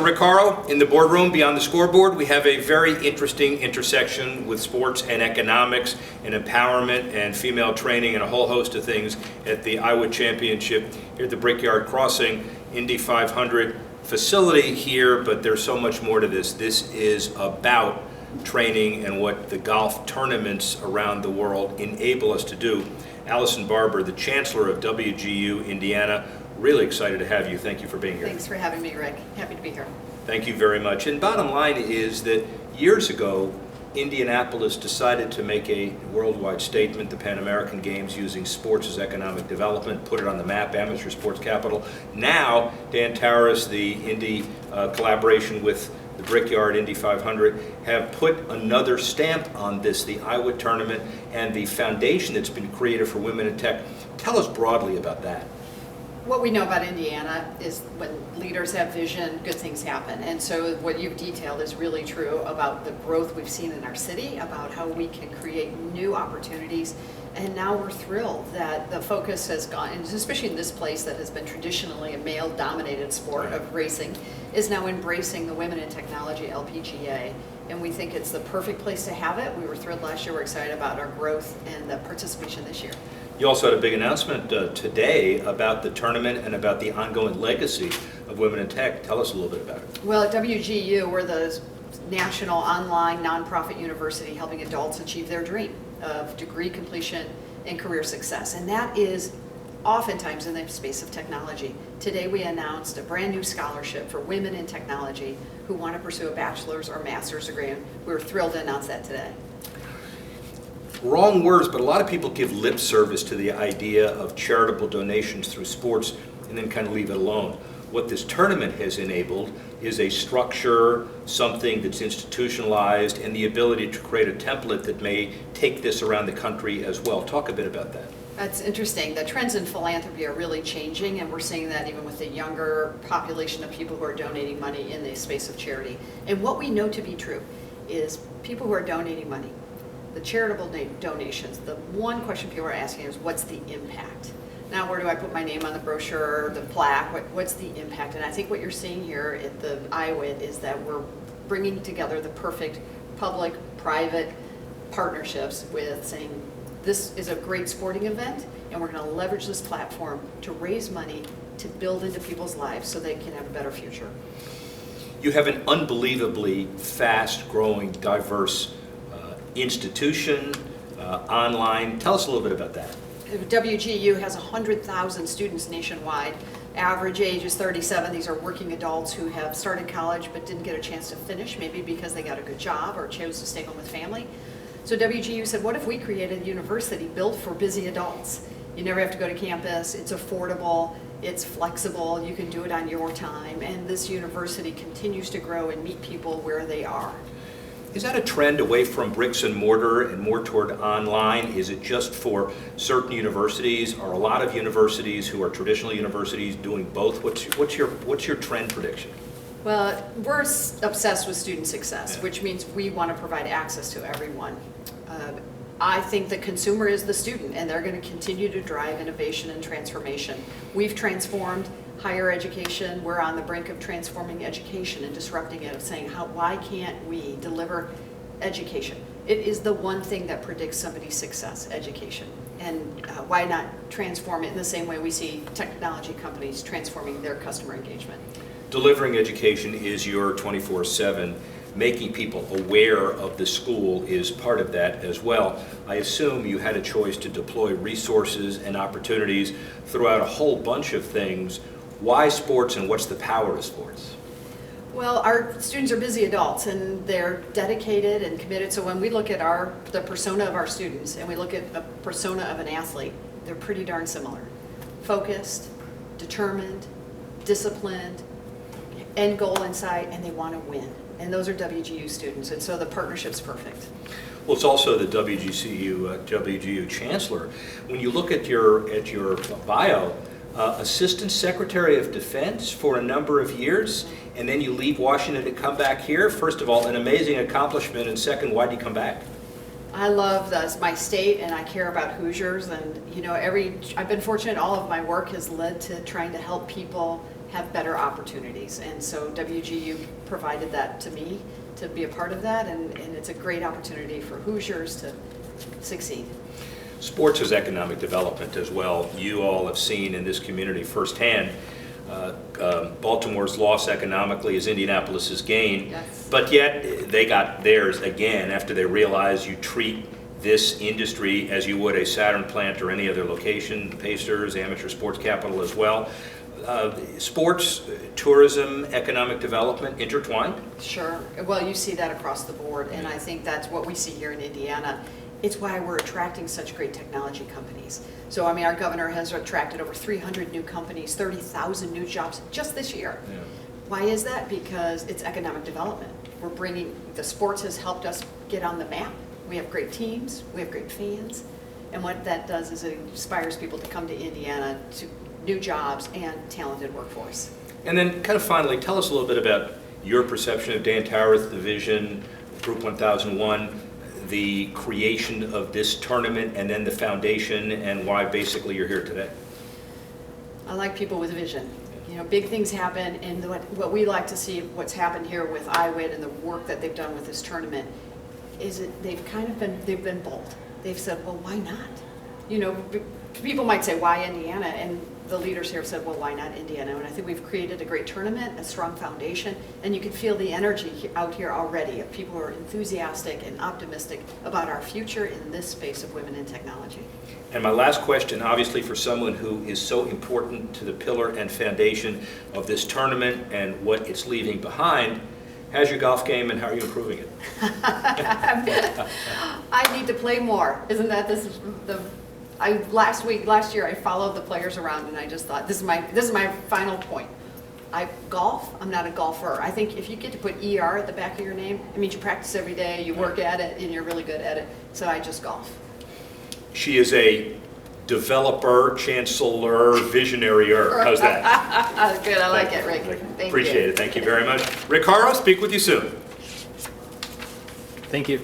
Rick Horrow in the boardroom beyond the scoreboard. We have a very interesting intersection with sports and economics and empowerment and female training and a whole host of things at the Iowa Championship here at the Brickyard Crossing Indy 500 facility here, but there's so much more to this. This is about training and what the golf tournaments around the world enable us to do. Allison Barber, the Chancellor of WGU Indiana, really excited to have you. Thank you for being here. Thanks for having me, Rick. Happy to be here. Thank you very much. And bottom line is that years ago, Indianapolis decided to make a worldwide statement, the Pan American Games, using sports as economic development, put it on the map, amateur sports capital. Now, Dan Taras, the Indy collaboration with the Brickyard Indy 500, have put another stamp on this, the Iowa tournament and the foundation that's been created for women in tech. Tell us broadly about that. What we know about Indiana is when leaders have vision, good things happen. And so what you've detailed is really true about the growth we've seen in our city, about how we can create new opportunities. And now we're thrilled that the focus has gone, and especially in this place that has been traditionally a male-dominated sport of racing, is now embracing the Women in Technology LPGA. And we think it's the perfect place to have it. We were thrilled last year. We're excited about our growth and the participation this year. You also had a big announcement today about the tournament and about the ongoing legacy of Women in Tech. Tell us a little bit about it. Well, at WGU, we're the national online nonprofit university helping adults achieve their dream of degree completion and career success. And that is oftentimes in the space of technology. Today we announced a brand new scholarship for women in technology who want to pursue a bachelor's or master's degree. And we're thrilled to announce that today. Wrong words, but a lot of people give lip service to the idea of charitable donations through sports and then kind of leave it alone. What this tournament has enabled is a structure, something that's institutionalized, and the ability to create a template that may take this around the country as well. Talk a bit about that. That's interesting. The trends in philanthropy are really changing, and we're seeing that even with the younger population of people who are donating money in the space of charity. And what we know to be true is people who are donating money, the charitable donations, the one question people are asking is, what's the impact? Now, where do I put my name on the brochure, the plaque? What's the impact? And I think what you're seeing here at the Iowa is that we're bringing together the perfect public-private partnerships with saying, this is a great sporting event, and we're going to leverage this platform to raise money to build into people's lives so they can have a better future. You have an unbelievably fast-growing, diverse institution, online. Tell us a little bit about that. WGU has 100,000 students nationwide. Average age is 37. These are working adults who have started college but didn't get a chance to finish, maybe because they got a good job or chose to stay home with family. So WGU said, what if we created a university built for busy adults? You never have to go to campus, it's affordable, it's flexible, you can do it on your time, and this university continues to grow and meet people where they are. Is that a trend away from bricks and mortar and more toward online? Is it just for certain universities? Are a lot of universities who are traditional universities doing both? What's your trend prediction? Well, we're obsessed with student success, which means we want to provide access to everyone. I think the consumer is the student, and they're going to continue to drive innovation and transformation. We've transformed higher education. We're on the brink of transforming education and disrupting it, of saying, why can't we deliver education? It is the one thing that predicts somebody's success, education. And why not transform it in the same way we see technology companies transforming their customer engagement? Delivering education is your 24/7. Making people aware of the school is part of that as well. I assume you had a choice to deploy resources and opportunities throughout a whole bunch of things. Why sports, and what's the power of sports? Well, our students are busy adults and they're dedicated and committed. So when we look at the persona of our students and we look at a persona of an athlete, they're pretty darn similar. Focused, determined, disciplined, end goal in sight, and they want to win. And those are WGU students, and so the partnership's perfect. Well, it's also the WGU Chancellor. When you look at your bio, Assistant Secretary of Defense for a number of years, and then you leave Washington to come back here. First of all, an amazing accomplishment, and second, why did you come back? I love my state, and I care about Hoosiers, and I've been fortunate. All of my work has led to trying to help people have better opportunities. And so WGU provided that to me to be a part of that, and it's a great opportunity for Hoosiers to succeed. Sports is economic development as well. You all have seen in this community firsthand Baltimore's loss economically is Indianapolis's gain. Yes. But yet they got theirs again after they realized you treat this industry as you would a Saturn plant or any other location, the Pacers, amateur sports capital as well. Sports, tourism, economic development intertwined? Sure. Well, you see that across the board, and I think that's what we see here in Indiana. It's why we're attracting such great technology companies. So, I mean, our governor has attracted over 300 new companies, 30,000 new jobs just this year. Yeah. Why is that? Because it's economic development. We're bringing, the sports has helped us get on the map. We have great teams, we have great fans, and what that does is it inspires people to come to Indiana to new jobs and talented workforce. And then kind of finally, tell us a little bit about your perception of Dan Tareth, the vision, Group 1001, the creation of this tournament, and then the foundation, and why basically you're here today. I like people with vision. You know, big things happen, and what we like to see, what's happened here with IWIT and the work that they've done with this tournament, is that they've been bold. They've said, well, why not? You know, people might say, why Indiana? And the leaders here have said, well, why not Indiana? And I think we've created a great tournament, a strong foundation, and you can feel the energy out here already of people who are enthusiastic and optimistic about our future in this space of women in technology. And my last question, obviously for someone who is so important to the pillar and foundation of this tournament and what it's leaving behind, how's your golf game and how are you improving it? I need to play more. Isn't that last year I followed the players around and I just thought, this is my final point. Golf, I'm not a golfer. I think if you get to put ER at the back of your name, it means you practice every day, you work at it, and you're really good at it. So I just golf. She is a developer, chancellor, visionary-er. How's that? Good, I like it, Rick. Thank you. Appreciate it. Thank you very much. Rick Horrow, speak with you soon. Thank you.